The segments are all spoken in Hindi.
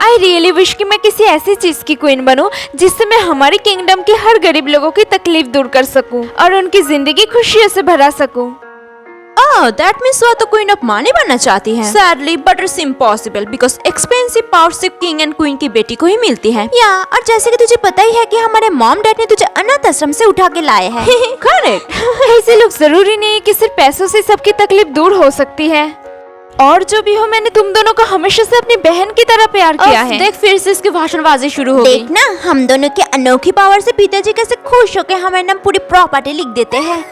आई रियली विश कि मैं किसी ऐसी चीज की क्वीन बनूं जिससे मैं हमारे किंगडम के हर गरीब लोगों की तकलीफ दूर कर सकूं और उनकी जिंदगी खुशियों से भरा सकूं। Oh, that means वो तो क्वीन ऑफ मानी बनना चाहती है। Sadly, but it's impossible because expensive power सिर्फ किंग एंड क्वीन की बेटी को ही मिलती है। या और जैसे कि तुझे पता ही है कि हमारे मॉम डैड ने तुझे अनाथ आश्रम से उठा के लाए हैं। करेक्ट। ऐसे लोग जरूरी नहीं कि सिर्फ पैसों से सबकी तकलीफ दूर हो सकती है। और जो भी हो, मैंने तुम दोनों को हमेशा से अपनी बहन की तरह प्यार किया है। देख फिर से इसकी भाषणबाजी शुरू हो गई। देख ना, हम दोनों के अनोखी पावर से पिताजी कैसे खुश होकर हमारे नाम पूरी प्रॉपर्टी लिख देते हैं।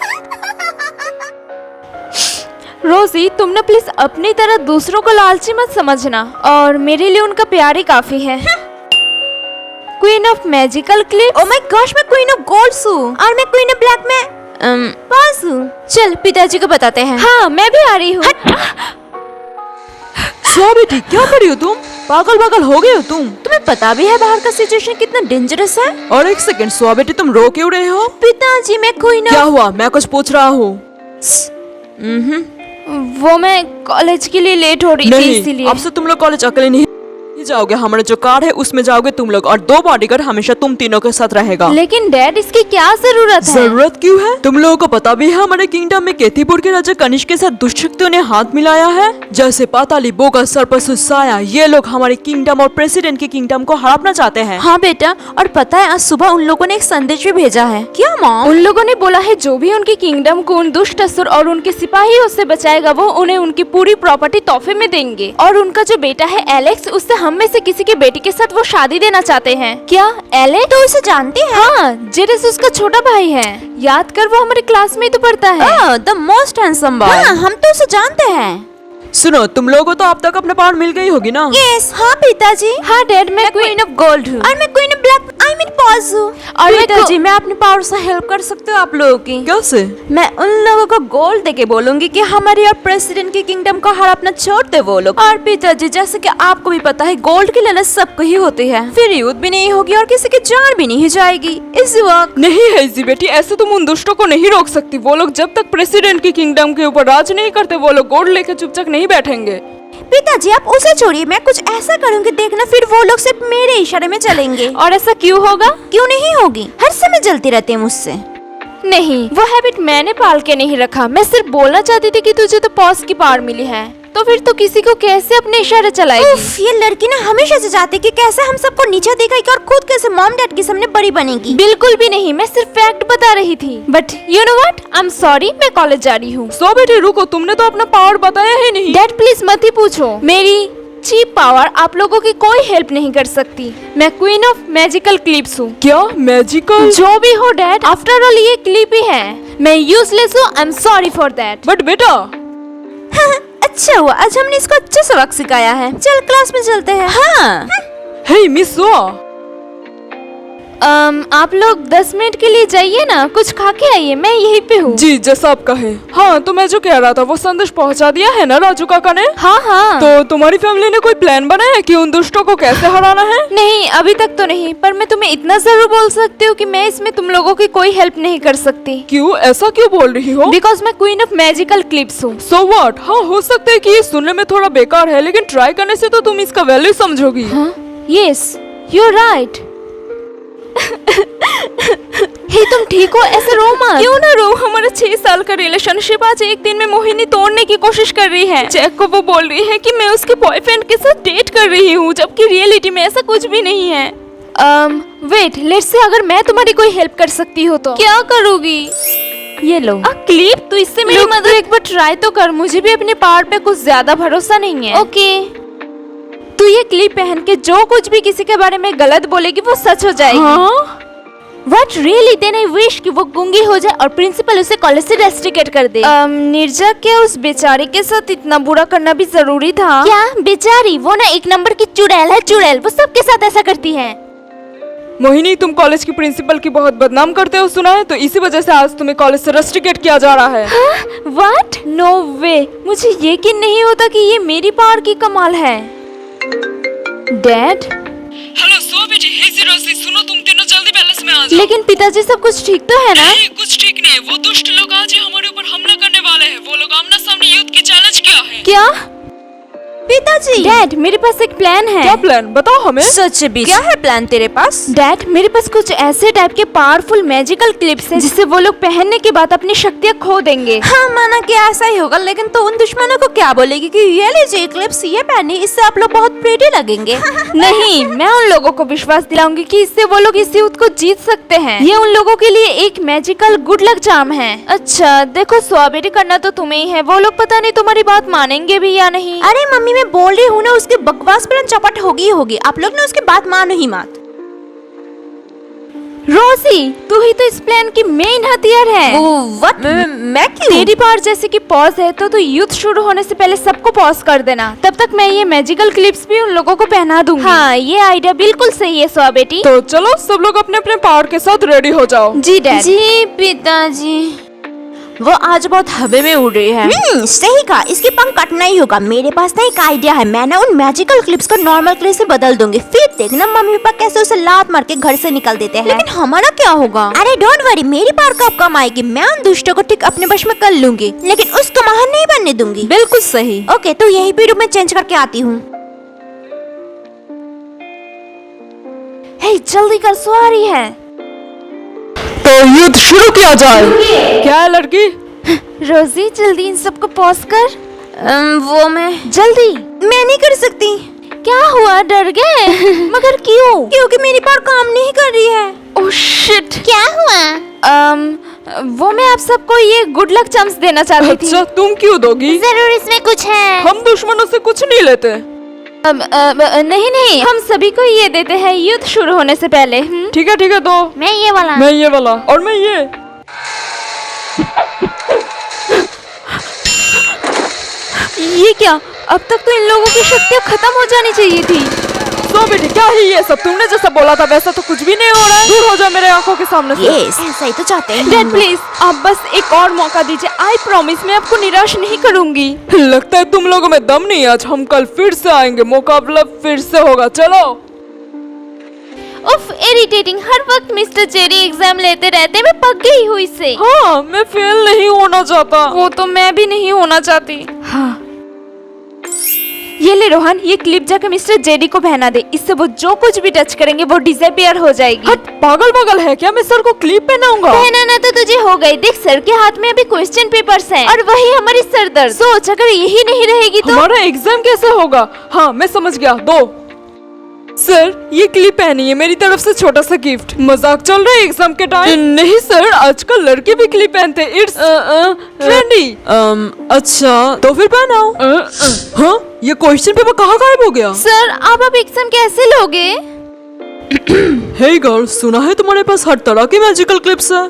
रोजी, तुम ना प्लीज अपनी तरह दूसरों को लालची मत समझना, और मेरे लिए उनका प्यार ही काफी है। Queen of magical clips. Oh my gosh, मैं क्वीन ऑफ गोल्ड्स हूँ और मैं क्वीन ऑफ ब्लैक में पास हूँ। चल पिताजी को बताते हैं। हाँ, मैं भी आ रही हूँ। सो बेटी, क्या कर रही हो तुम? पागल हो गए हो तुम? तुम्हें पता भी है बाहर का सिचुएशन कितना डेंजरस है। और एक सेकंड, सो बेटी तुम रो क्यों रहे हो? पिताजी, मैं क्वीन क्या हुआ? मैं कुछ पूछ रहा हूँ। वो मैं कॉलेज के लिए लेट हो रही थी, इसीलिए। अब से तुम लोग कॉलेज अकेले नहीं जाओगे, हमारा जो कार है उसमें जाओगे तुम लोग, और 2 बॉडीगार्ड हमेशा तुम तीनों के साथ रहेगा। लेकिन डैड, इसकी क्या जरूरत है? जरूरत क्यों है? तुम लोगों को पता भी है हमारे किंगडम में केतीपुर के राजा कनिष्क के साथ दुष्ट शक्तियों ने हाथ मिलाया है। जैसे पाताली, बोगा, सर्पसुर, साया, ये लोग हमारे किंगडम और प्रेसिडेंट के किंगडम को हड़पना चाहते हैं। हाँ बेटा, और पता है आज सुबह उन लोगों ने एक संदेश भी भेजा है। क्या मॉम? उन लोगों ने बोला है जो भी उनके किंगडम को उन दुष्ट असुर और उनके सिपाहियों से बचाएगा वो उन्हें उनकी पूरी प्रॉपर्टी तोहफे में देंगे। और उनका जो बेटा है एलेक्स, उससे हम में से किसी के बेटी के साथ वो शादी देना चाहते हैं। क्या एलेक्स? तो उसे जानती है? हाँ, जेरेस उसका छोटा भाई है। याद कर, वो हमारे क्लास में ही तो पढ़ता है। The most handsome boy. हाँ, हम तो उसे जानते हैं। सुनो, तुम लोगों को तो अब तक अपने पावर मिल गई होगी ना? यस, हाँ पिताजी। हाँ डैड, मैं क्वीन ऑफ गोल्ड हूँ और मैं queen of black I mean pause हूँ। और पिताजी, मैं अपने पावर से हेल्प कर सकती हूँ आप लोगों की। कैसे? मैं उन लोगों को गोल्ड देके बोलूंगी कि हमारे और प्रेसिडेंट के किंगडम को हड़पना छोड़ दे वो लोग। और पिताजी, जैसे कि आपको भी पता है, गोल्ड की लालच सबको ही होती है। फिर युद्ध भी नहीं होगी और किसी की जान भी नहीं जाएगी इस वक्त। नहीं है जी बेटी, ऐसे तुम उन दुष्टों को नहीं रोक सकती। वो लोग जब तक प्रेसिडेंट के किंगडम के ऊपर राज नहीं करते, वो लोग गोल्ड लेकर चुपचाप नहीं बैठेंगे। पिताजी, आप उसे छोड़िए, मैं कुछ ऐसा करूंगी, देखना फिर वो लोग सिर्फ मेरे इशारे में चलेंगे। और ऐसा क्यों होगा? क्यों नहीं होगी? हर समय जलती रहती है मुझसे। नहीं, वो हैबिट मैंने पाल के नहीं रखा। मैं सिर्फ बोलना चाहती थी कि तुझे तो पॉज की पावर मिली है, तो फिर तो किसी को कैसे अपने इशारे चलाएगी? उफ, ये लड़की ना हमेशा से चाहती कि कैसे हम सबको नीचा दिखाएगी और खुद कैसे मॉम डैड के सामने बड़ी बनेगी। बिल्कुल भी नहीं, मैं सिर्फ फैक्ट बता रही थी। But you know what, I am sorry, मैं कॉलेज जा रही हूँ। सो बेटी रुको, तुमने तो अपना पावर बताया ही नहीं। डैड प्लीज मत ही पूछो। मेरी चीप पावर आप लोगों की कोई हेल्प नहीं कर सकती। मैं क्वीन ऑफ मैजिकल क्लिप्स हूँ। क्या मैजिकल? जो भी हो डैड, आफ्टर ऑल ये क्लिप ही है। मैं यूजलेस हूँ, I am sorry for that. But बेटा, अच्छा हुआ आज हमने इसको अच्छा सबक सिखाया है। चल क्लास में चलते हैं। हाँ। हे मिस सुआ, आप लोग 10 मिनट के लिए जाइए ना, कुछ खा के आइए, मैं यहीं पे हूँ। जी जैसा आप कहे। हाँ, तो मैं जो कह रहा था वो संदेश पहुंचा दिया है ना राजू काका ने? हाँ हाँ। तो तुम्हारी फैमिली ने कोई प्लान बनाया है कि उन दुष्टों को कैसे हराना है? नहीं, अभी तक तो नहीं, पर मैं तुम्हें इतना जरूर बोल सकती हूँ कि मैं इसमें तुम लोगों की कोई हेल्प नहीं कर सकती। क्यों? ऐसा क्यों बोल रही हो? बिकॉज मैं क्वीन ऑफ मैजिकल क्लिप्स हूँ। So what? हाँ, हो सकता है कि ये सुनने में थोड़ा बेकार है, लेकिन ट्राई करने से तो तुम इसका वैल्यू समझोगी। Yes, you are right. Hey तुम ठीक हो? ऐसे रो मत। क्यों ना रो, हमारा 6 साल का रिलेशनशिप आज एक दिन में मोहिनी तोड़ने की कोशिश कर रही है। जैक को वो बोल रही है कि मैं उसके बॉयफ्रेंड के साथ डेट कर रही हूँ, जबकि रियलिटी में ऐसा कुछ भी नहीं है। वेट, लेट्स से अगर मैं तुम्हारी कोई हेल्प कर सकती हो तो क्या करोगी? ये लो क्लिप, तो इससे मेरी मदद एक बार ट्राई तो कर। मुझे भी अपने पावर पे कुछ ज्यादा भरोसा नहीं है। ओके। तू ये क्लिप पहन के जो कुछ भी किसी के बारे में गलत बोलेगी वो सच हो जाएगी। हाँ? What really? Then I wish कि वो गूंगी हो जाए और प्रिंसिपल उसे कॉलेज से रेस्ट्रिकेट कर दे। निर्जा, क्या उस बेचारी के साथ इतना बुरा करना भी जरूरी था? क्या बेचारी? वो ना 1 नंबर की चुड़ैल है, चुड़ैल। वो सबके साथ ऐसा करती है। मोहिनी, तुम कॉलेज की प्रिंसिपल की बहुत बदनाम करते हो सुना है, तो इसी वजह से आज तुम्हें कॉलेज से रेस्ट्रिकेट किया जा रहा है। What? No way! मुझे यकीन नहीं होता कि ये मेरी पावर की कमाल है। डैड? हेलो सो बेटी, हे सीरोसी, सुनो, तुम तीनों जल्दी पैलेस में आ जाओ। लेकिन पिताजी, सब कुछ ठीक तो है ना? नहीं, कुछ ठीक नहीं। वो दुष्ट लोग आज ही हमारे ऊपर हमला करने वाले हैं। वो लोग आमना सामने युद्ध की चैलेंज किया है। क्या? पिताजी। डैड मेरे पास एक प्लान है। क्या प्लान बताओ हमें। सच भी क्या है प्लान तेरे पास? डैड मेरे पास कुछ ऐसे टाइप के पावरफुल मैजिकल क्लिप्स हैं जिससे वो लोग पहनने के बाद अपनी शक्तियाँ खो देंगे। हाँ माना कि ऐसा ही होगा, लेकिन तो उन दुश्मनों को क्या बोलेगी कि ये लीजिए क्लिप्स, ये पहनी, इससे आप लोग बहुत प्रीटी लगेंगे। नहीं, मैं उन लोगों को विश्वास दिलाऊंगी कि इससे वो लोग इस युद्ध को जीत सकते हैं। ये उन लोगों के लिए एक मैजिकल गुड लक चार्म है। अच्छा देखो स्वाबेटी, करना तो तुम्हें ही है। वो लोग पता नहीं तुम्हारी बात मानेंगे भी या नहीं। अरे मम्मी मैं बोल रही हूँ ना, उसकी बकवास प्लान चौपट होगी। आप लोग ने उसकी बात मानो ही मत। रोजी तू ही तो इस प्लान की मेन हथियार है। व्हाट? मैं क्यों? तेरी पावर जैसे कि पॉज है तो युद्ध शुरू होने से पहले सबको पॉज कर देना। तब तक मैं ये मैजिकल क्लिप्स भी उन लोगों को पहना दूंगी। हाँ ये आइडिया बिल्कुल सही है स्वाबेटी। तो चलो सब लोग अपने अपने पावर के साथ रेडी हो जाओ। जी डैड। जी पिताजी। वो आज बहुत हवा में उड़ रही है। सही कहा, इसके पंख कटना ही होगा। मेरे पास ना एक आइडिया है, मैं ना उन मैजिकल क्लिप्स को नॉर्मल क्ले से बदल दूंगी, फिर देखना मम्मी पापा कैसे उसे लात मार के घर से निकल देते हैं। लेकिन हमारा क्या होगा? अरे डोंट वरी, मेरी पावर कब कम आएगी, मैं उन दुष्टों को ठीक अपने वश में कर लूंगी, लेकिन उसको महान नहीं बनने दूंगी। बिल्कुल सही। ओके तो यही भी रूम में चेंज करके आती हूँ। हे जल्दी कर, सो आ रही है। तो युद्ध शुरू किया जाए। क्या है लड़की? रोजी जल्दी इन सबको पॉज कर। वो मैं जल्दी। मैं नहीं कर सकती। क्या हुआ, डर गए? मगर क्यों? क्योंकि मेरी पावर काम नहीं कर रही है। Oh shit. क्या हुआ? वो मैं आप सबको ये गुड लक चांस देना चाहती थी। अच्छा तुम क्यों दोगी? जरूर इसमें कुछ है। हम दुश्मनों से कुछ नहीं लेते। नहीं, हम सभी को ये देते हैं युद्ध शुरू होने से पहले। ठीक है दो। मैं ये वाला। मैं ये वाला और मैं ये। ये क्या? अब तक तो इन लोगों की शक्तियाँ खत्म हो जानी चाहिए थी। तो बेटी क्या है ये सब? तुमने जैसा बोला था वैसा तो कुछ भी नहीं हो रहा है। दूर हो जाओ मेरे आंखों के सामने से। ऐसा ही तो चाहते हैं। डैड प्लीज आप बस एक और मौका दीजिए। आई प्रॉमिस मैं आपको निराश नहीं करूंगी। लगता है तुम लोगों में दम नहीं है। आज हम कल फिर से आएंगे, मुकाबला फिर से होगा। चलो। उफ इरिटेटिंग, हर वक्त मिस्टर जेरी एग्जाम लेते रहते। मैं पक गई हूँ इससे। हाँ मैं फेल नहीं होना चाहता। वो तो मैं भी नहीं होना चाहती। हाँ ये ले रोहन, ये क्लिप जाके मिस्टर जेडी को पहना दे। इससे वो जो कुछ भी टच करेंगे वो डिसअपियर हो जाएगी। हट, पागल है क्या? मैं सर को क्लिप पहनाऊंगा। पहनाना तो तुझे हो गई। देख सर के हाथ में अभी क्वेश्चन पेपर्स हैं और वही हमारी सरदर्द। सोच अगर यही नहीं रहेगी तो हमारा एग्जाम कैसे होगा? हाँ मैं समझ गया। दो सर ये क्लिप पहनिए, मेरी तरफ से छोटा सा गिफ्ट। मजाक चल रहा है एग्जाम के टाइम? नहीं सर, आजकल लड़के भी क्लिप पहनते हैं। It's trendy. अच्छा तो फिर पहनाओ। हाँ ये क्वेश्चन पेपर कहाँ गायब हो गया? सर आप अब एग्जाम कैसे लोगे? हे गर्ल, सुना है तुम्हारे पास हर तरह की मैजिकल क्लिप्स है।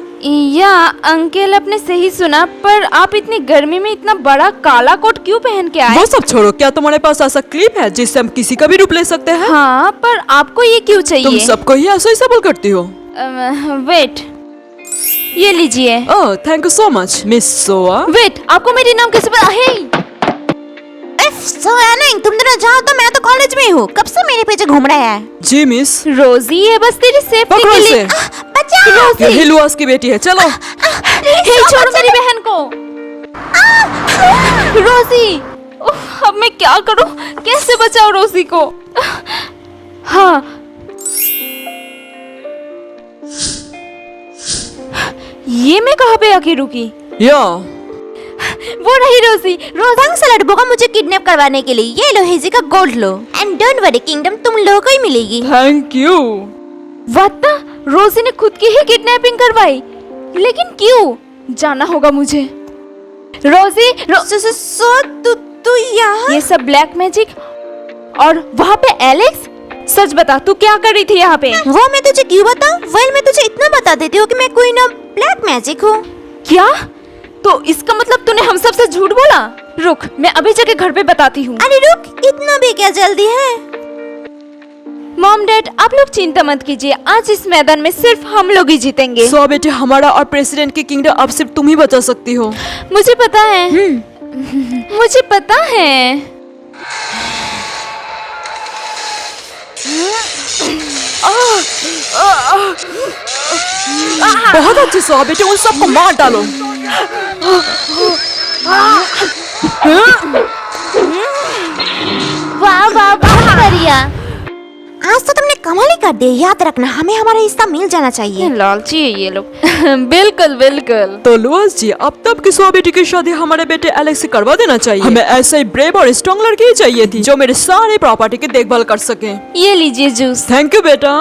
या अंकल आपने सही सुना, पर आप इतनी गर्मी में इतना बड़ा काला कोट क्यों पहन के आए? वो सब छोड़ो, क्या तुम्हारे पास ऐसा क्लिप है जिससे हम किसी का भी रूप ले सकते हैं? हाँ पर आपको ये क्यों चाहिए? तुम सबको ही ऐसा ही सबल करती हो। वेट, ये लीजिए। Oh thank you so much miss सोआ। वेट, आपको मेरी नाम कैसे पता है? सोया नहीं, तुम दोनों जाओ तो मैं तो कॉलेज में हूँ। कब से मेरे पीछे घूम रहा है? जी मिस। रोजी ये बस तेरी सेफ्टी पकड़ो के लिए। इसे। बचाओ। रोजी, यही लुआस की बेटी है। चलो। हे छोड़ो मेरी बहन को। रोजी, उफ, अब मैं क्या करूं? कैसे बचाऊं रोजी को? हाँ ये मैं कहाँ पे आके रुकी? या वो रही रोजी। ढंग से लड़कों को मुझे किडनैप करवाने के लिए ये लो हेजी का gold low, and don't worry kingdom तुम लोगों को ही मिलेगी। Thank you. व्हाट? रोजी ने खुद की ही किडनैपिंग करवाई, लेकिन क्यों? जाना होगा मुझे। रोजी तू यहाँ? ये सब ब्लैक मैजिक और वहाँ पे एलेक्स? सच बता तू क्या कर रही थी यहाँ पे? वो मैं तुझे क्यों बताऊं? वेल मैं तुझे इतना बता देती हूँ कि मैं कोई ना ब्लैक मैजिक हूँ। क्या? तो इसका मतलब तूने हम सब से झूठ बोला? रुक मैं अभी जाके घर पे बताती हूँ। अरे रुक, इतना भी क्या जल्दी है? मॉम डैड आप लोग चिंता मत कीजिए, आज इस मैदान में सिर्फ हम लोग ही जीतेंगे। सो बेटे हमारा और प्रेसिडेंट की किंगडम अब सिर्फ तुम ही बचा सकती हो। मुझे पता है। मुझे पता है। बहुत अच्छे सो बेटे, उन सबको मार डालो। वाह वाह बहुत बढ़िया। आज तो तुमने कमाल ही कर दिया। याद रखना, हमें हमारा हिस्सा मिल जाना चाहिए। लालची है ये लोग। बिल्कुल बिल्कुल। तो लुआस जी, अब तब की सुआ बेटी की शादी हमारे बेटे एलेक्स से करवा देना चाहिए। हमें ऐसे ही ब्रेव और स्ट्रॉन्ग लड़की ही चाहिए थी जो मेरे सारे प्रॉपर्टी की देखभाल कर सके। ये लीजिए जूस। थैंक यू बेटा।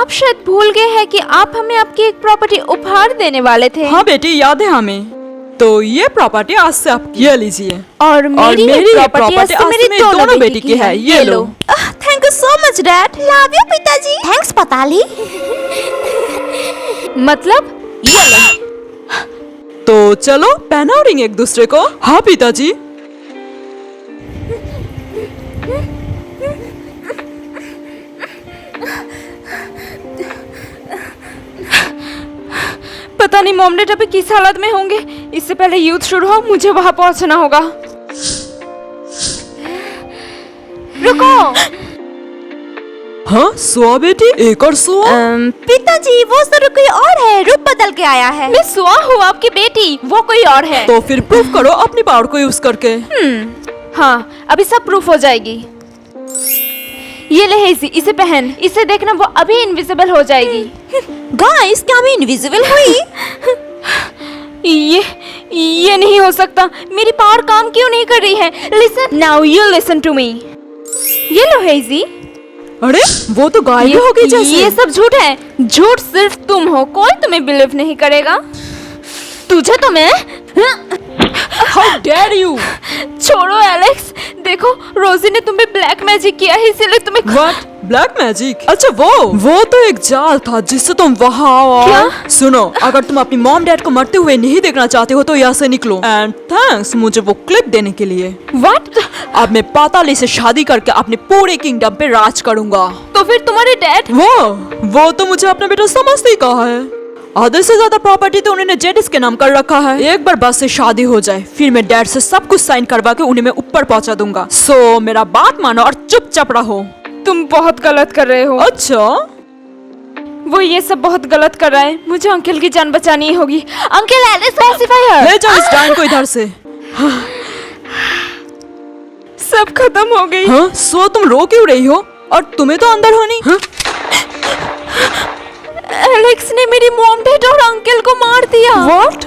आप शायद भूल गए हैं कि आप हमें आपकी एक प्रॉपर्टी उपहार देने वाले थे। हाँ बेटी, याद है हमें। तो ये प्रॉपर्टी आज से आपकी, ये लीजिए। और मेरी ये प्रॉपर्टी आज से मेरी दोनों बेटी की है। ये लो। Thank you so much dad. Love you पिताजी। थैंक्स पताली। मतलब ये ले। तो चलो पहनाओ रिंग एक दूसरे को। हाँ पिताजी। पता नहीं मॉम डैड अभी किस हालत में होंगे। इससे पहले युद्ध शुरू हो, मुझे वहां पहुंचना होगा। रुको। हाँ सुआ बेटी, एक और सुआ। पिताजी वो जरूर कोई और है, रूप बदल के आया है। मैं सुआ हूँ आपकी बेटी, वो कोई और है। तो फिर प्रूफ करो अपनी पावर को यूज करके। हाँ अभी सब प्रूफ हो जाएगी। ये ले हेज़ी, इसे पहन। इसे देखना, वो अभी इनविजिबल हो जाएगी। गाइस, क्या मैं इनविजिबल हुई? ये नहीं हो सकता। मेरी पावर काम क्यों नहीं कर रही है? Listen now, you listen to me. ये लो हेज़ी। अरे वो तो गायब हो गई जैसे। ये सब झूठ है। झूठ सिर्फ तुम हो, कोई तुम्हें बिलीव नहीं करेगा। तुझे तो मैं हाउ डेयर यू। छोड़ो एलेक्स। देखो रोजी ने तुम्हें ब्लैक मैजिक किया है, इसीलिए तुम्हें। व्हाट? Black magic? अच्छा वो तो एक जाल था जिससे तुम वहाँ आओ। और क्या? सुनो, अगर तुम अपनी मॉम डैड को मरते हुए नहीं देखना चाहते हो तो यहाँ से निकलो। एंड थैंक्स मुझे वो क्लिप देने के लिए। व्हाट? अब मैं पाताली से शादी करके अपने पूरे किंगडम पे राज करूंगा। तो फिर तुम्हारे डैड? वो तो मुझे अपना बेटा समझते ही कहा है। आधे से ज्यादा प्रॉपर्टी तो उन्होंने जेडिस के नाम कर रखा है। एक बार बस से शादी हो जाए फिर मैं डैड से सब कुछ साइन करवा के उन्हें मैं ऊपर पहुंचा दूंगा। सो मेरा बात मानो और चुपचाप रहो। तुम बहुत गलत कर रहे हो। अच्छा, वो ये सब बहुत गलत कर रहा है। मुझे अंकल की जान बचानी होगी। Uncle Alice pacifier. ले जाओ इस डायन को इधर से। सब खत्म हो गई। हाँ, सो तुम रो क्यों रही हो? और तुम्हें तो अंदर होनी। हाँ? एलेक्स ने मेरी मॉम डैड और अंकल को मार दिया। What?